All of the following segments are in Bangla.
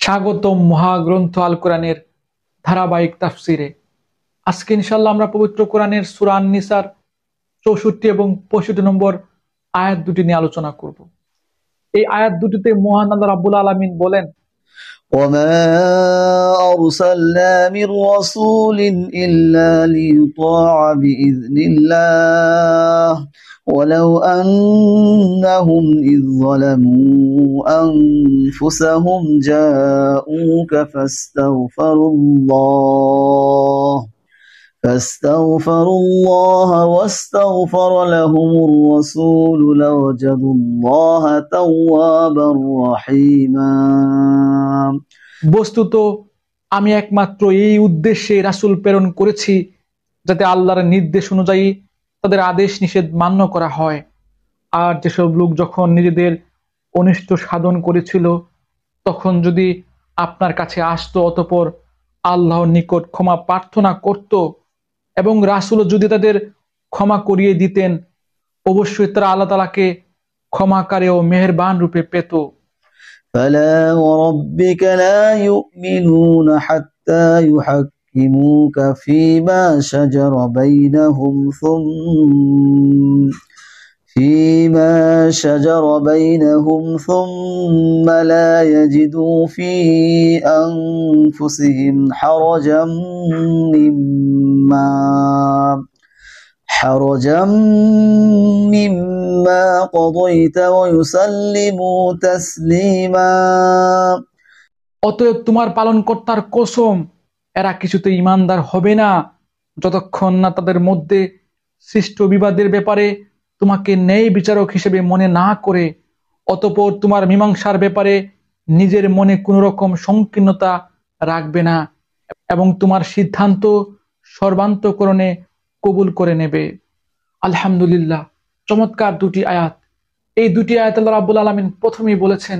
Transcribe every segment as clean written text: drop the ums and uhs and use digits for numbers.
স্বাগতম মহাগ্রন্থ আল কোরআনের ধারাবাহিক তাফসিরে। আজকে ইনশাআল্লাহ আমরা পবিত্র কোরআনের সূরা আন-নিসার 64 এবং 65 নম্বর আয়াত দুটি নিয়ে আলোচনা করব। এই আয়াত দুটিতে মহান আল্লাহ রাব্বুল আলামিন বলেন, وما أرسلنا من رسول إلا ليطاع بإذن الله ولو أنهم إذ ظلموا أنفسهم جاءوك فاستغفروا الله واستغفر لهم الرسول لوجدوا الله توابا رحيما। বস্তুত আমি একমাত্র এই উদ্দেশ্যে রাসূল প্রেরণ করেছি যাতে আল্লাহর নির্দেশ অনুযায়ী তাদের আদেশ নিষেধ মান্য করা হয়। আর যেসব লোক যখন নিজেদের অনিষ্ট সাধন করেছিল তখন যদি আপনার কাছে আসতো, অতঃপর আল্লাহর নিকট ক্ষমা প্রার্থনা করত এবং রাসূল যদি তাদের ক্ষমা করিয়ে দিতেন, অবশ্যই তারা আল্লাহ তাআলাকে ক্ষমাকারী ও মেহেরবান রূপে পেত। فلا وربك لا يؤمنون حتى يحكموك فيما شجر بينهم ثم لا يجدوا في أنفسهم حرجا مما قضيت ويسلموا تسليما। অতএব তোমার পালনকর্তার কসম, এরা কিছুতে ঈমানদার হবে না যতক্ষণ না তাদের মধ্যে সৃষ্ট বিবাদের ব্যাপারে তোমাকে ন্যায় বিচারক হিসেবে মনে না করে, অতঃপর তোমার মীমাংসার ব্যাপারে নিজের মনে কোনো রকম সংকীর্ণতা রাখবে না এবং তোমার সিদ্ধান্ত সর্বান্তঃকরণে কবুল করে নেবে। আলহামদুলিল্লাহ, চমৎকার দুটি আয়াত। এই দুটি আয়াত আল্লাহ রাব্বুল আলামিন প্রথমেই বলেছেন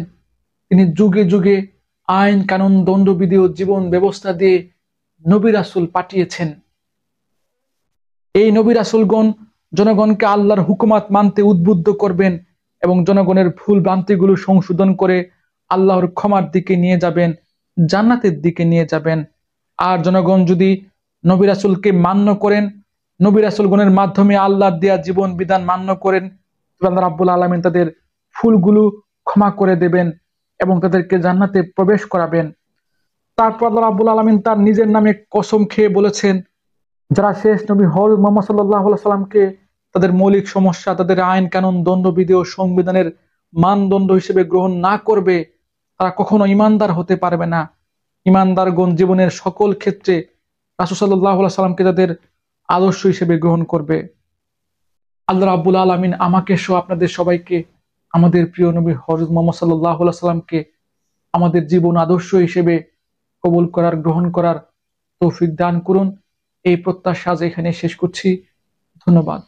তিনি যুগে যুগে আইন কানুন দণ্ডবিধি ও জীবন ব্যবস্থা দিয়ে নবী রাসূল পাঠিয়েছেন। এই নবী রাসূলগণ জনগণকে আল্লাহর হুকুমাত মানতে উদ্বুদ্ধ করবেন এবং জনগণের ভুল ভ্রান্তিগুলো সংশোধন করে আল্লাহর ক্ষমার দিকে নিয়ে যাবেন, জান্নাতের দিকে নিয়ে যাবেন। আর জনগণ যদি নবী রাসূলকে মান্য করেন, নবী রাসূলগণের মাধ্যমে আল্লাহর দেয়া জীবন বিধান মান্য করেন, আল্লাহ রাব্বুল আলামিন তাদের ভুলগুলো ক্ষমা করে দেবেন এবং তাদেরকে জান্নাতে প্রবেশ করাবেন। তারপর আল্লাহ রাব্বুল আলামিন তার নিজের নামে কসম খেয়ে বলেছেন, যারা শেষ নবী হযরত মুহাম্মদ সাল্লাল্লাহু আলাইহি সাল্লামকে তাদের মৌলিক সমস্যা, তাদের আইন কানুন দণ্ডবিধি ও সংবিধানের মানদণ্ড হিসেবে গ্রহণ না করবে, তারা কখনো ঈমানদার হতে পারবে না। ঈমানদারগণ জীবনের সকল ক্ষেত্রে রাসূল সাল্লাল্লাহু আলাইহি সাল্লামকে তাদের আদর্শ হিসেবে গ্রহণ করবে। আল্লাহ রাব্বুল আলামিন আমাকে সহ আপনাদের সবাইকে আমাদের প্রিয় নবী হযরত মুহাম্মদ সাল্লাল্লাহু আলাইহি সাল্লামকে আমাদের জীবন আদর্শ হিসেবে কবুল করার, গ্রহণ করার তৌফিক দান করুন। এই প্রত্যাশা এখানে শেষ করছি। ধন্যবাদ।